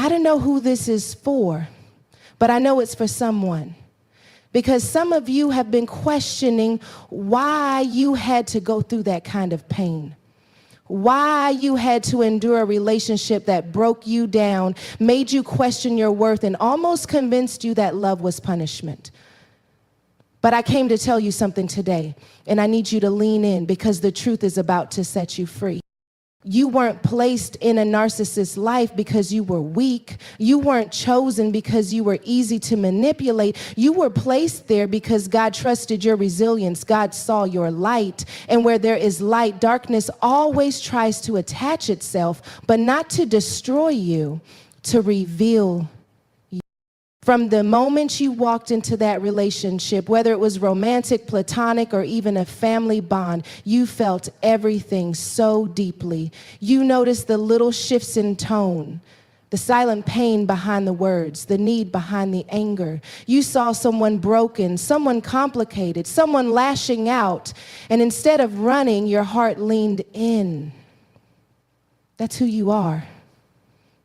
I don't know who this is for, but I know it's for someone. Because some of you have been questioning why you had to go through that kind of pain. Why you had to endure a relationship that broke you down, made you question your worth, and almost convinced you that love was punishment. But I came to tell you something today, and I need you to lean in because the truth is about to set you free. You weren't placed in a narcissist's life because you were weak. You weren't chosen because you were easy to manipulate. You were placed there because God trusted your resilience. God saw your light. And where there is light, darkness always tries to attach itself, but not to destroy you, to reveal. From the moment you walked into that relationship, whether it was romantic, platonic, or even a family bond, you felt everything so deeply. You noticed the little shifts in tone, the silent pain behind the words, the need behind the anger. You saw someone broken, someone complicated, someone lashing out, and instead of running, your heart leaned in. That's who you are.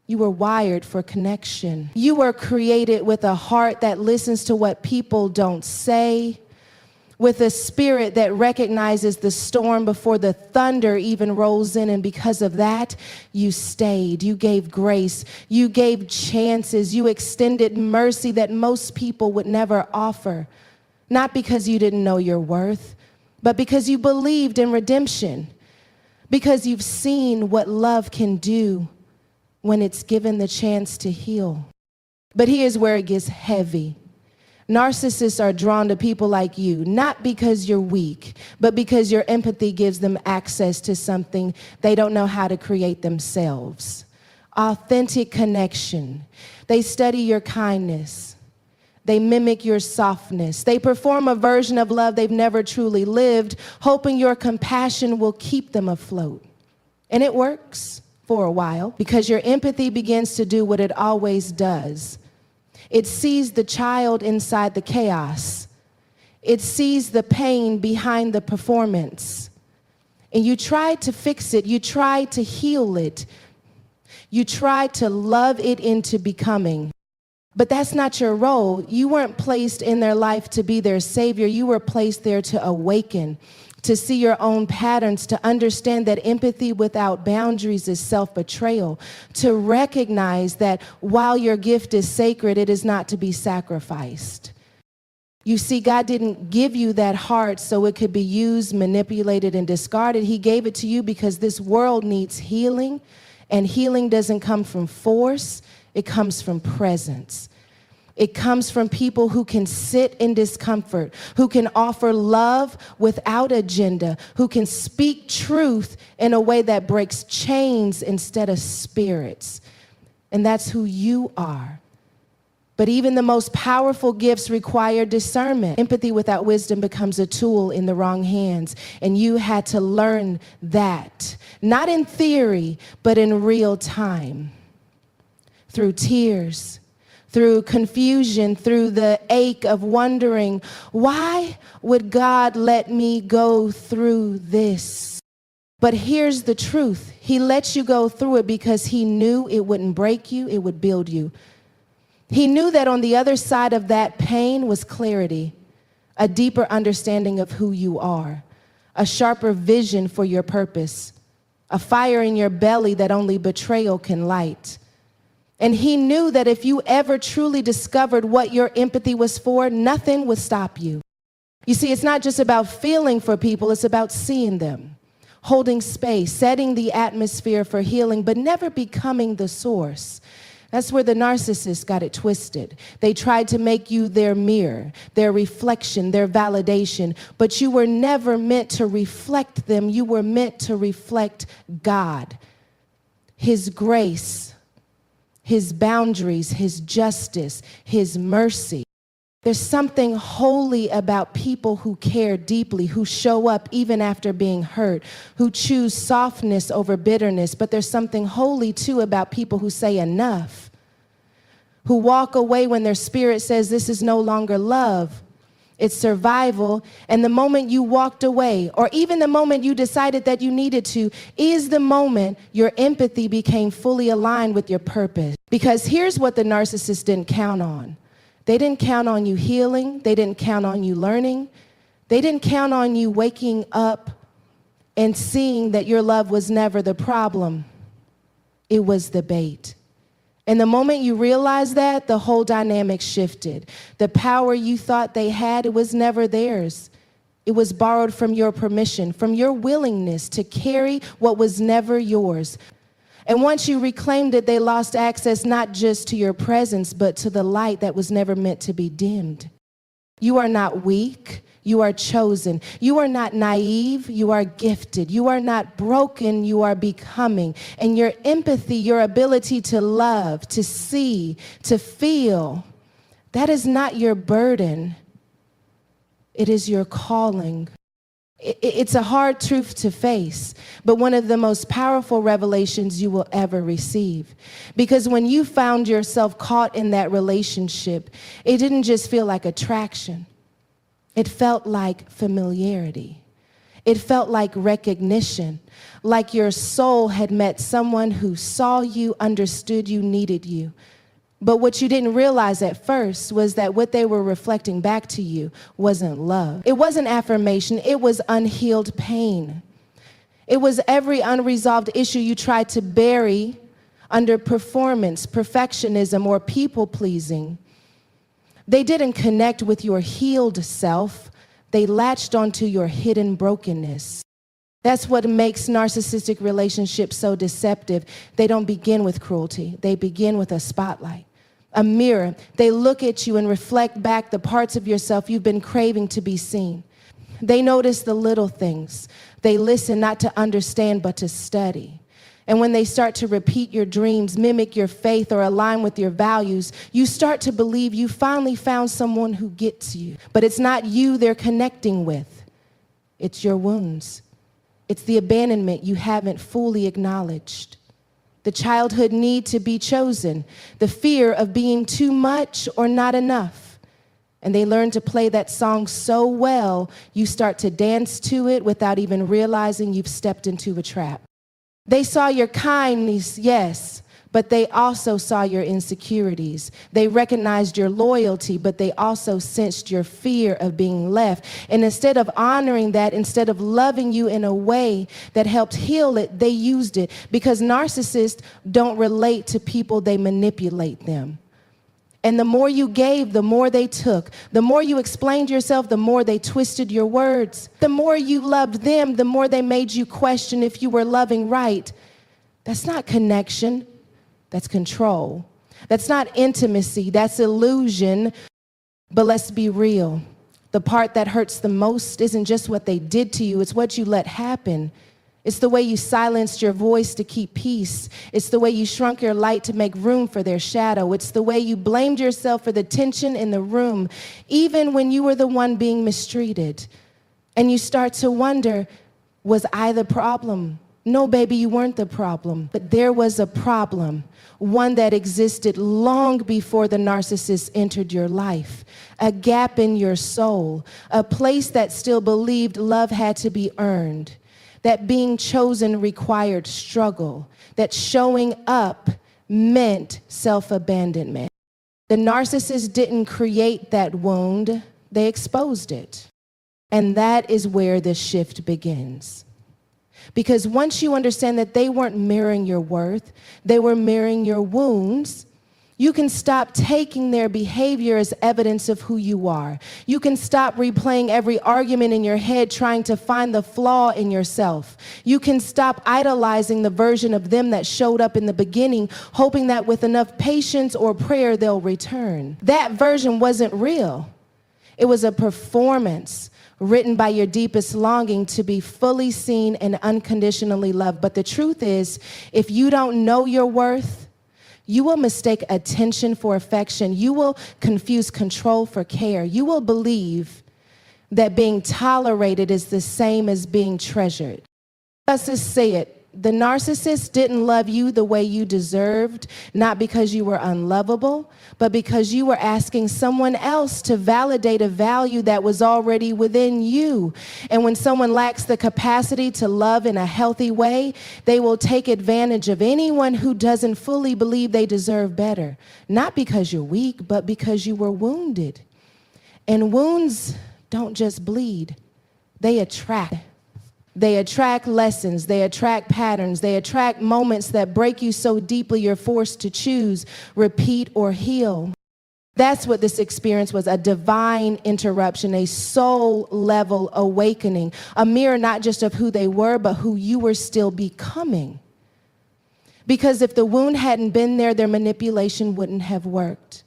You were wired for connection. You were created with a heart that listens to what people don't say, with a spirit that recognizes the storm before the thunder even rolls in. And because of that, you stayed. You gave grace. You gave chances. You extended mercy that most people would never offer. Not because you didn't know your worth, but because you believed in redemption. Because you've seen what love can do when it's given the chance to heal. But here's where it gets heavy. Narcissists are drawn to people like you, not because you're weak, but because your empathy gives them access to something they don't know how to create themselves. Authentic connection. They study your kindness. They mimic your softness. They perform a version of love they've never truly lived, hoping your compassion will keep them afloat. And it works. For a while, because your empathy begins to do what it always does. It sees the child inside the chaos. It sees the pain behind the performance. And you try to fix it. You try to heal it. You try to love it into becoming. But that's not your role. You weren't placed in their life to be their savior. You were placed there to awaken, to see your own patterns, to understand that empathy without boundaries is self-betrayal, to recognize that while your gift is sacred, it is not to be sacrificed. You see, God didn't give you that heart so it could be used, manipulated, and discarded. He gave it to you because this world needs healing, and healing doesn't come from force, it comes from presence. It comes from people who can sit in discomfort, who can offer love without agenda, who can speak truth in a way that breaks chains instead of spirits. And that's who you are. But even the most powerful gifts require discernment. Empathy without wisdom becomes a tool in the wrong hands. And you had to learn that, not in theory, but in real time, through tears, through confusion, through the ache of wondering, why would God let me go through this? But here's the truth. He lets you go through it because he knew it wouldn't break you, it would build you. He knew that on the other side of that pain was clarity, a deeper understanding of who you are, a sharper vision for your purpose, a fire in your belly that only betrayal can light. And he knew that if you ever truly discovered what your empathy was for, nothing would stop you. You see, it's not just about feeling for people, it's about seeing them, holding space, setting the atmosphere for healing, but never becoming the source. That's where the narcissists got it twisted. They tried to make you their mirror, their reflection, their validation, but you were never meant to reflect them. You were meant to reflect God, his grace, his boundaries, his justice, his mercy. There's something holy about people who care deeply, who show up even after being hurt, who choose softness over bitterness. But there's something holy, too, about people who say enough, who walk away when their spirit says this is no longer love. It's survival. And the moment you walked away, or even the moment you decided that you needed to, is the moment your empathy became fully aligned with your purpose. Because here's what the narcissist didn't count on. They didn't count on you healing. They didn't count on you learning. They didn't count on you waking up and seeing that your love was never the problem. It was the bait. And the moment you realized that, the whole dynamic shifted. The power you thought they had, it was never theirs. It was borrowed from your permission, from your willingness to carry what was never yours. And once you reclaimed it, they lost access not just to your presence, but to the light that was never meant to be dimmed. You are not weak. You are chosen. You are not naive. You are gifted. You are not broken. You are becoming. And your empathy, your ability to love, to see, to feel, that is not your burden. It is your calling. It's a hard truth to face, but one of the most powerful revelations you will ever receive. Because when you found yourself caught in that relationship, it didn't just feel like attraction. It felt like familiarity. It felt like recognition, like your soul had met someone who saw you, understood you, needed you. But what you didn't realize at first was that what they were reflecting back to you wasn't love. It wasn't affirmation. It was unhealed pain. It was every unresolved issue you tried to bury under performance, perfectionism, or people-pleasing. They didn't connect with your healed self. They latched onto your hidden brokenness. That's what makes narcissistic relationships so deceptive. They don't begin with cruelty. They begin with a spotlight, a mirror. They look at you and reflect back the parts of yourself you've been craving to be seen. They notice the little things. They listen not to understand, but to study. And when they start to repeat your dreams, mimic your faith, or align with your values, you start to believe you finally found someone who gets you. But it's not you they're connecting with. It's your wounds. It's the abandonment you haven't fully acknowledged. The childhood need to be chosen. The fear of being too much or not enough. And they learn to play that song so well, you start to dance to it without even realizing you've stepped into a trap. They saw your kindness, yes, but they also saw your insecurities. They recognized your loyalty, but they also sensed your fear of being left. And instead of honoring that, instead of loving you in a way that helped heal it, they used it. Because narcissists don't relate to people, they manipulate them. And the more you gave, the more they took. The more you explained yourself, the more they twisted your words. The more you loved them, the more they made you question if you were loving right. That's not connection. That's control. That's not intimacy. That's illusion. But let's be real. The part that hurts the most isn't just what they did to you. It's what you let happen. It's the way you silenced your voice to keep peace. It's the way you shrunk your light to make room for their shadow. It's the way you blamed yourself for the tension in the room, even when you were the one being mistreated. And you start to wonder, was I the problem? No, baby, you weren't the problem. But there was a problem, one that existed long before the narcissist entered your life, a gap in your soul, a place that still believed love had to be earned. That being chosen required struggle, that showing up meant self-abandonment. The narcissist didn't create that wound, they exposed it. And that is where the shift begins. Because once you understand that they weren't mirroring your worth, they were mirroring your wounds, you can stop taking their behavior as evidence of who you are. You can stop replaying every argument in your head trying to find the flaw in yourself. You can stop idolizing the version of them that showed up in the beginning, hoping that with enough patience or prayer they'll return. That version wasn't real. It was a performance written by your deepest longing to be fully seen and unconditionally loved. But the truth is, if you don't know your worth, you will mistake attention for affection. You will confuse control for care. You will believe that being tolerated is the same as being treasured. Let's just say it. The narcissist didn't love you the way you deserved, not because you were unlovable, but because you were asking someone else to validate a value that was already within you. And when someone lacks the capacity to love in a healthy way, they will take advantage of anyone who doesn't fully believe they deserve better. Not because you're weak, but because you were wounded. And wounds don't just bleed, they attract. They attract lessons, they attract patterns, they attract moments that break you so deeply you're forced to choose, repeat, or heal. That's what this experience was, a divine interruption, a soul-level awakening, a mirror not just of who they were, but who you were still becoming. Because if the wound hadn't been there, their manipulation wouldn't have worked.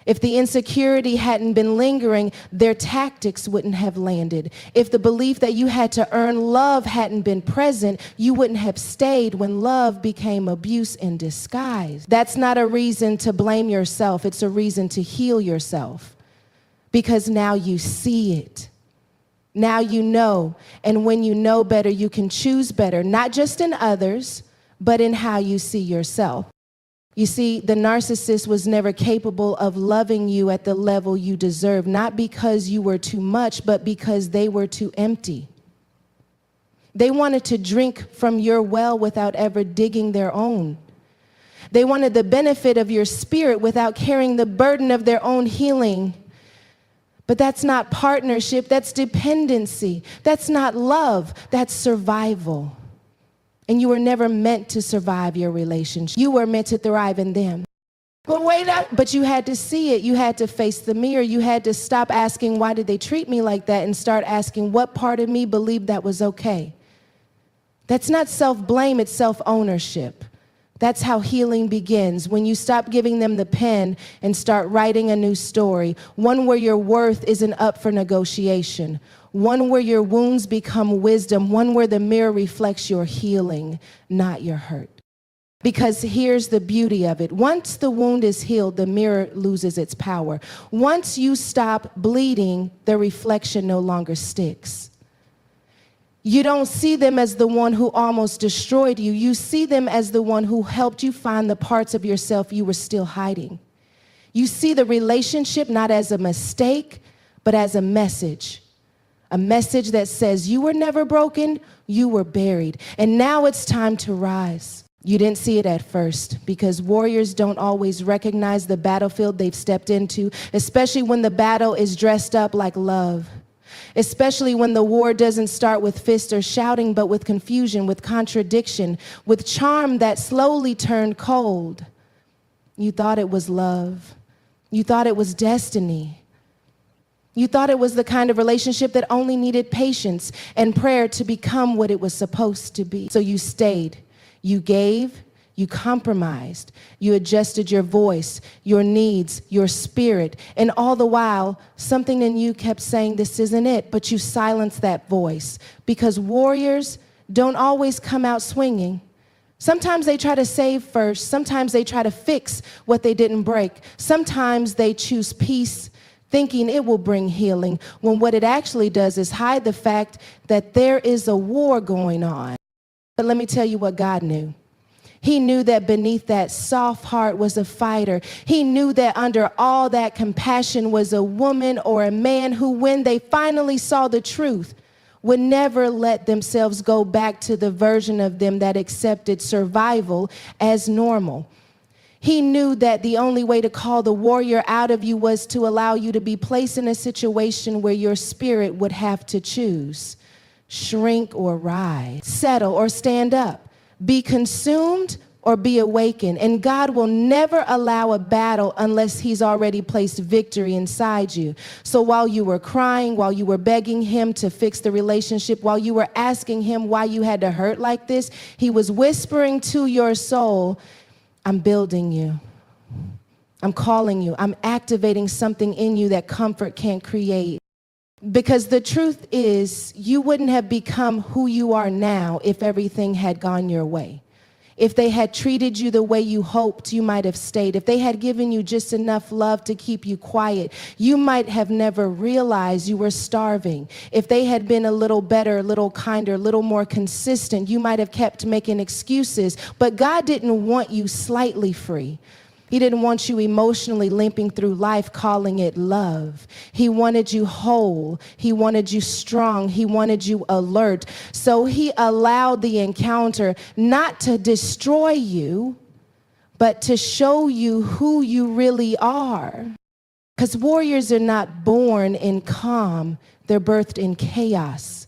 If the insecurity hadn't been lingering, their tactics wouldn't have landed. If the belief that you had to earn love hadn't been present, you wouldn't have stayed when love became abuse in disguise. That's not a reason to blame yourself. It's a reason to heal yourself. Because now you see it. Now you know. And when you know better, you can choose better, not just in others, but in how you see yourself. You see, the narcissist was never capable of loving you at the level you deserve, not because you were too much, but because they were too empty. They wanted to drink from your well without ever digging their own. They wanted the benefit of your spirit without carrying the burden of their own healing. But that's not partnership, that's dependency. That's not love, that's survival. And you were never meant to survive your relationship. You were meant to thrive in them. But wait up. But you had to see it. You had to face the mirror. You had to stop asking, why did they treat me like that? And start asking, what part of me believed that was okay? That's not self-blame, it's self-ownership. That's how healing begins, when you stop giving them the pen and start writing a new story, one where your worth isn't up for negotiation, one where your wounds become wisdom, one where the mirror reflects your healing, not your hurt. Because here's the beauty of it. Once the wound is healed, the mirror loses its power. Once you stop bleeding, the reflection no longer sticks. You don't see them as the one who almost destroyed you. You see them as the one who helped you find the parts of yourself you were still hiding. You see the relationship not as a mistake, but as a message. A message that says you were never broken, you were buried, and now it's time to rise. You didn't see it at first because warriors don't always recognize the battlefield they've stepped into, especially when the battle is dressed up like love. Especially when the war doesn't start with fists or shouting, but with confusion, with contradiction, with charm that slowly turned cold. You thought it was love. You thought it was destiny. You thought it was the kind of relationship that only needed patience and prayer to become what it was supposed to be. So you stayed, you gave, you compromised, you adjusted your voice, your needs, your spirit, and all the while, something in you kept saying, this isn't it, but you silenced that voice because warriors don't always come out swinging. Sometimes they try to save first, sometimes they try to fix what they didn't break, sometimes they choose peace, thinking it will bring healing, when what it actually does is hide the fact that there is a war going on. But let me tell you what God knew. He knew that beneath that soft heart was a fighter. He knew that under all that compassion was a woman or a man who, when they finally saw the truth, would never let themselves go back to the version of them that accepted survival as normal. He knew that the only way to call the warrior out of you was to allow you to be placed in a situation where your spirit would have to choose, shrink or rise, settle or stand up, be consumed or be awakened. And God will never allow a battle unless he's already placed victory inside you. So while you were crying, while you were begging him to fix the relationship, while you were asking him why you had to hurt like this, he was whispering to your soul, I'm building you. I'm calling you. I'm activating something in you that comfort can't create. Because the truth is, you wouldn't have become who you are now if everything had gone your way. If they had treated you the way you hoped, you might have stayed. If they had given you just enough love to keep you quiet, you might have never realized you were starving. If they had been a little better, a little kinder, a little more consistent, you might have kept making excuses. But God didn't want you slightly free. He didn't want you emotionally limping through life calling it love. He wanted you whole. He wanted you strong. He wanted you alert. So he allowed the encounter not to destroy you, but to show you who you really are. Because warriors are not born in calm. They're birthed in chaos.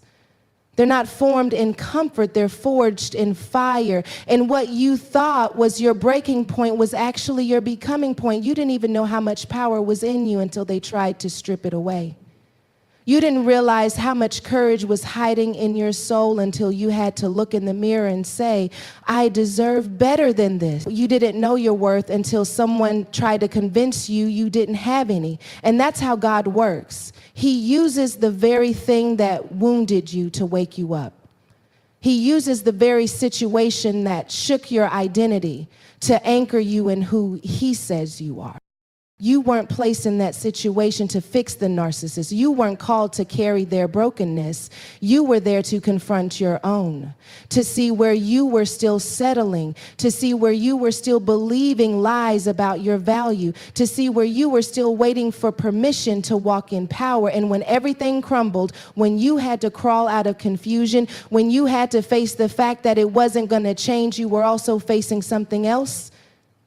They're not formed in comfort, they're forged in fire. And what you thought was your breaking point was actually your becoming point. You didn't even know how much power was in you until they tried to strip it away. You didn't realize how much courage was hiding in your soul until you had to look in the mirror and say, I deserve better than this. You didn't know your worth until someone tried to convince you you didn't have any. And that's how God works. He uses the very thing that wounded you to wake you up. He uses the very situation that shook your identity to anchor you in who he says you are. You weren't placed in that situation to fix the narcissist. You weren't called to carry their brokenness. You were there to confront your own, to see where you were still settling, to see where you were still believing lies about your value, to see where you were still waiting for permission to walk in power. And when everything crumbled, when you had to crawl out of confusion, when you had to face the fact that it wasn't going to change, you were also facing something else,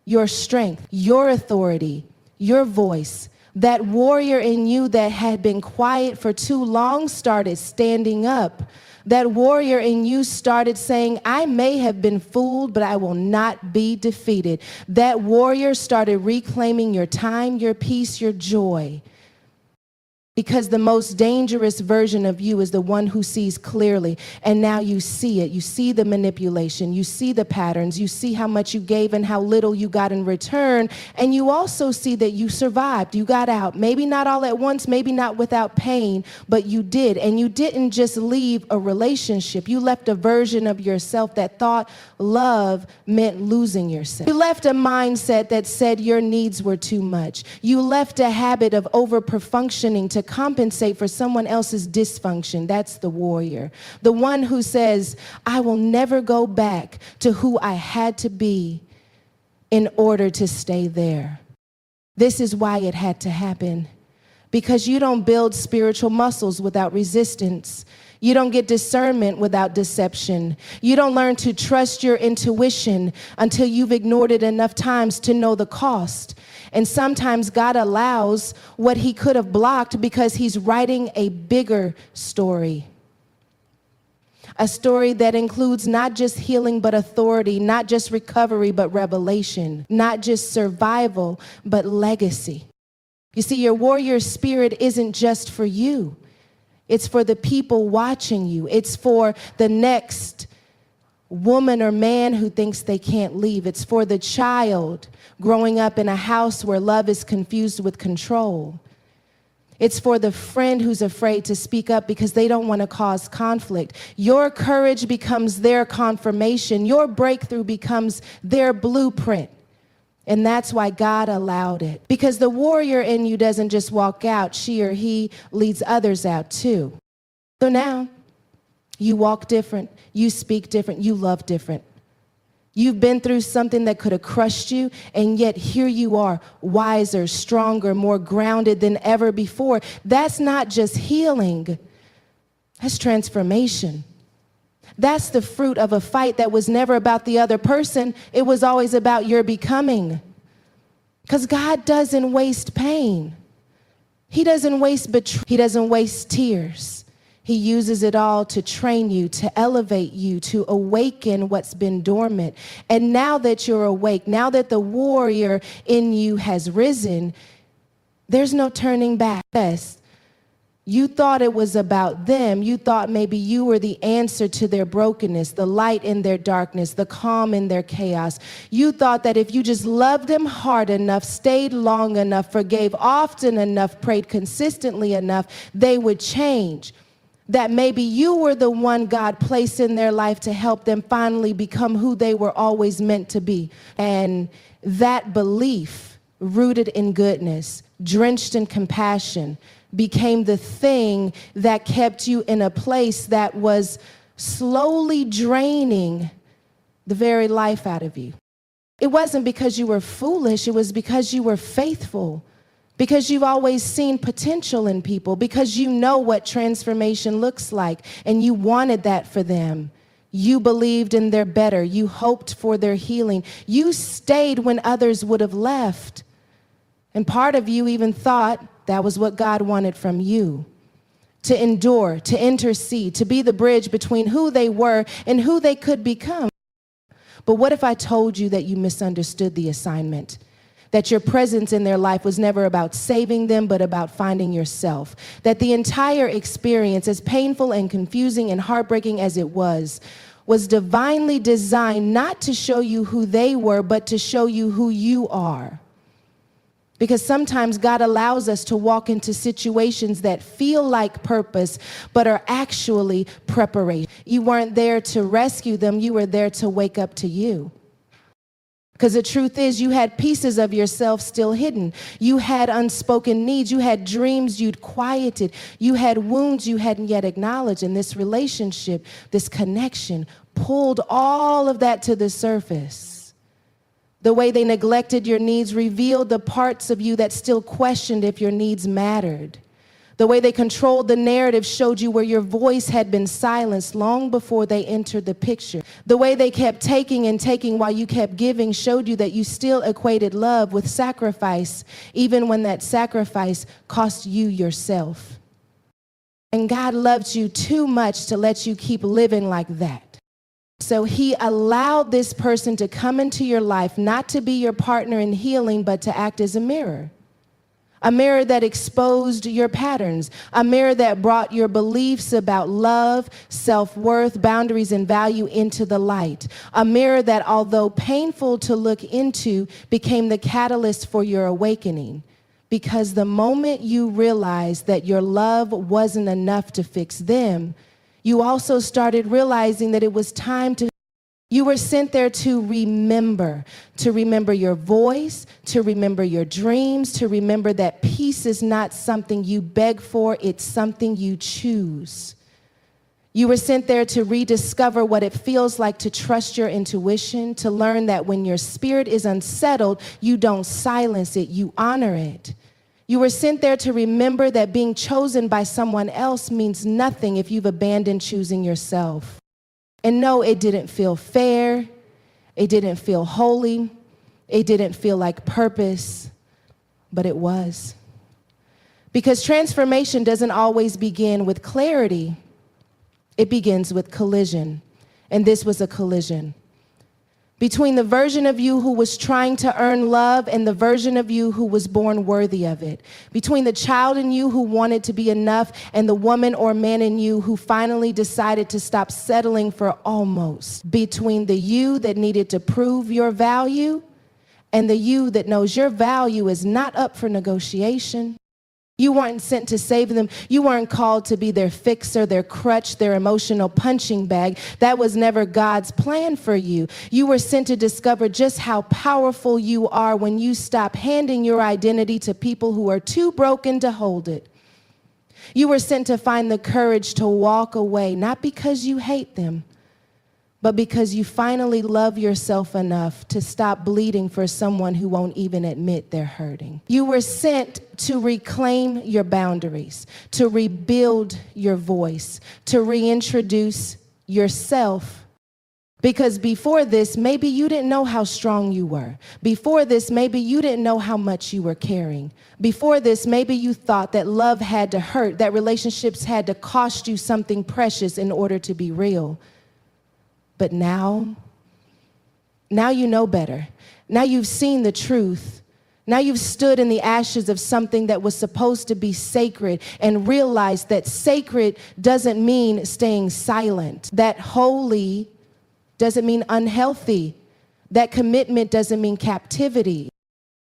your strength, your authority, your voice. That warrior in you that had been quiet for too long started standing up. That warrior in you started saying, I may have been fooled, but I will not be defeated. That warrior started reclaiming your time, your peace, your joy. Because the most dangerous version of you is the one who sees clearly. And now you see it. You see the manipulation. You see the patterns. You see how much you gave and how little you got in return. And you also see that you survived. You got out. Maybe not all at once, maybe not without pain, but you did. And you didn't just leave a relationship. You left a version of yourself that thought love meant losing yourself. You left a mindset that said your needs were too much. You left a habit of over-functioning to compensate for someone else's dysfunction. That's the warrior. The one who says, I will never go back to who I had to be in order to stay there. This is why it had to happen. Because you don't build spiritual muscles without resistance. You don't get discernment without deception. You don't learn to trust your intuition until you've ignored it enough times to know the cost. And sometimes God allows what he could have blocked because he's writing a bigger story. A story that includes not just healing, but authority, not just recovery, but revelation, not just survival, but legacy. You see, your warrior spirit isn't just for you. It's for the people watching you. It's for the next woman or man who thinks they can't leave. It's for the child growing up in a house where love is confused with control. It's for the friend who's afraid to speak up because they don't want to cause conflict. Your courage becomes their confirmation. Your breakthrough becomes their blueprint. And that's why God allowed it. Because the warrior in you doesn't just walk out, she or he leads others out too. So now, you walk different, you speak different, you love different. You've been through something that could have crushed you, and yet here you are, wiser, stronger, more grounded than ever before. That's not just healing, that's transformation. That's the fruit of a fight that was never about the other person. It was always about your becoming. Because God doesn't waste pain. He doesn't waste betrayal. He doesn't waste tears. He uses it all to train you, to elevate you, to awaken what's been dormant. And now that you're awake, now that the warrior in you has risen, there's no turning back. Yes. You thought it was about them. You thought maybe you were the answer to their brokenness, the light in their darkness, the calm in their chaos. You thought that if you just loved them hard enough, stayed long enough, forgave often enough, prayed consistently enough, they would change. that maybe you were the one God placed in their life to help them finally become who they were always meant to be. And that belief, rooted in goodness, drenched in compassion, became the thing that kept you in a place that was slowly draining the very life out of you. It wasn't because you were foolish, it was because you were faithful. Because you've always seen potential in people, because you know what transformation looks like, and you wanted that for them. You believed in their better. You hoped for their healing. You stayed when others would have left. And part of you even thought that was what God wanted from you. To endure, to intercede, to be the bridge between who they were and who they could become. But what if I told you that you misunderstood the assignment? That your presence in their life was never about saving them, but about finding yourself. That the entire experience, as painful and confusing and heartbreaking as it was divinely designed not to show you who they were, but to show you who you are. Because sometimes God allows us to walk into situations that feel like purpose, but are actually preparation. You weren't there to rescue them, you were there to wake up to you. Because the truth is, you had pieces of yourself still hidden. You had unspoken needs. You had dreams you'd quieted. You had wounds you hadn't yet acknowledged. And this relationship, this connection, pulled all of that to the surface. The way they neglected your needs revealed the parts of you that still questioned if your needs mattered. The way they controlled the narrative showed you where your voice had been silenced long before they entered the picture. The way they kept taking and taking while you kept giving showed you that you still equated love with sacrifice, even when that sacrifice cost you yourself. And God loved you too much to let you keep living like that. So he allowed this person to come into your life, not to be your partner in healing, but to act as a mirror. A mirror that exposed your patterns, a mirror that brought your beliefs about love, self-worth, boundaries, and value into the light. A mirror that, although painful to look into, became the catalyst for your awakening. Because the moment you realized that your love wasn't enough to fix them, you also started realizing that it was time to. You were sent there to remember your voice, to remember your dreams, to remember that peace is not something you beg for, it's something you choose. You were sent there to rediscover what it feels like to trust your intuition, to learn that when your spirit is unsettled, you don't silence it, you honor it. You were sent there to remember that being chosen by someone else means nothing if you've abandoned choosing yourself. And no, it didn't feel fair, it didn't feel holy, it didn't feel like purpose, but it was. Because transformation doesn't always begin with clarity, it begins with collision. And this was a collision. Between the version of you who was trying to earn love and the version of you who was born worthy of it. Between the child in you who wanted to be enough and the woman or man in you who finally decided to stop settling for almost. Between the you that needed to prove your value and the you that knows your value is not up for negotiation. You weren't sent to save them. You weren't called to be their fixer, their crutch, their emotional punching bag. That was never God's plan for you. You were sent to discover just how powerful you are when you stop handing your identity to people who are too broken to hold it. You were sent to find the courage to walk away, not because you hate them, but because you finally love yourself enough to stop bleeding for someone who won't even admit they're hurting. You were sent to reclaim your boundaries, to rebuild your voice, to reintroduce yourself. Because before this, maybe you didn't know how strong you were. Before this, maybe you didn't know how much you were caring. Before this, maybe you thought that love had to hurt, that relationships had to cost you something precious in order to be real. But now you know better. Now you've seen the truth. Now you've stood in the ashes of something that was supposed to be sacred and realized that sacred doesn't mean staying silent. That holy doesn't mean unhealthy. That commitment doesn't mean captivity.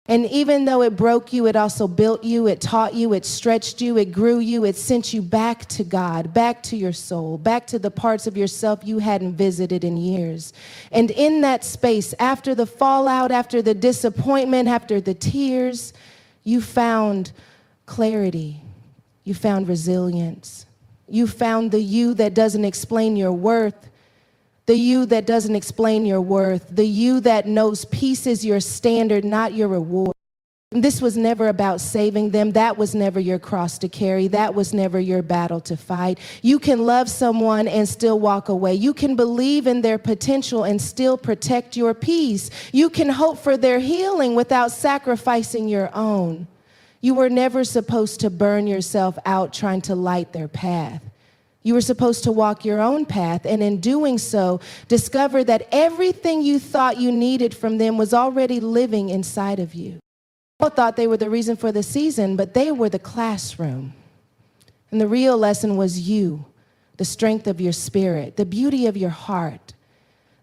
And even though it broke you, it also built you, it taught you, it stretched you, it grew you, it sent you back to God, back to your soul, back to the parts of yourself you hadn't visited in years. And in that space, after the fallout, after the disappointment, after the tears, you found clarity, you found resilience, you found the you that doesn't explain your worth, the you that doesn't explain your worth, the you that knows peace is your standard, not your reward. And this was never about saving them. That was never your cross to carry. That was never your battle to fight. You can love someone and still walk away. You can believe in their potential and still protect your peace. You can hope for their healing without sacrificing your own. You were never supposed to burn yourself out trying to light their path. You were supposed to walk your own path, and in doing so, discover that everything you thought you needed from them was already living inside of you. People thought they were the reason for the season, but they were the classroom. And the real lesson was you, the strength of your spirit, the beauty of your heart,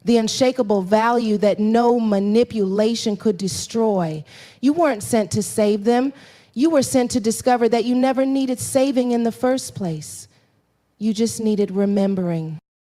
the unshakable value that no manipulation could destroy. You weren't sent to save them. You were sent to discover that you never needed saving in the first place. You just needed remembering.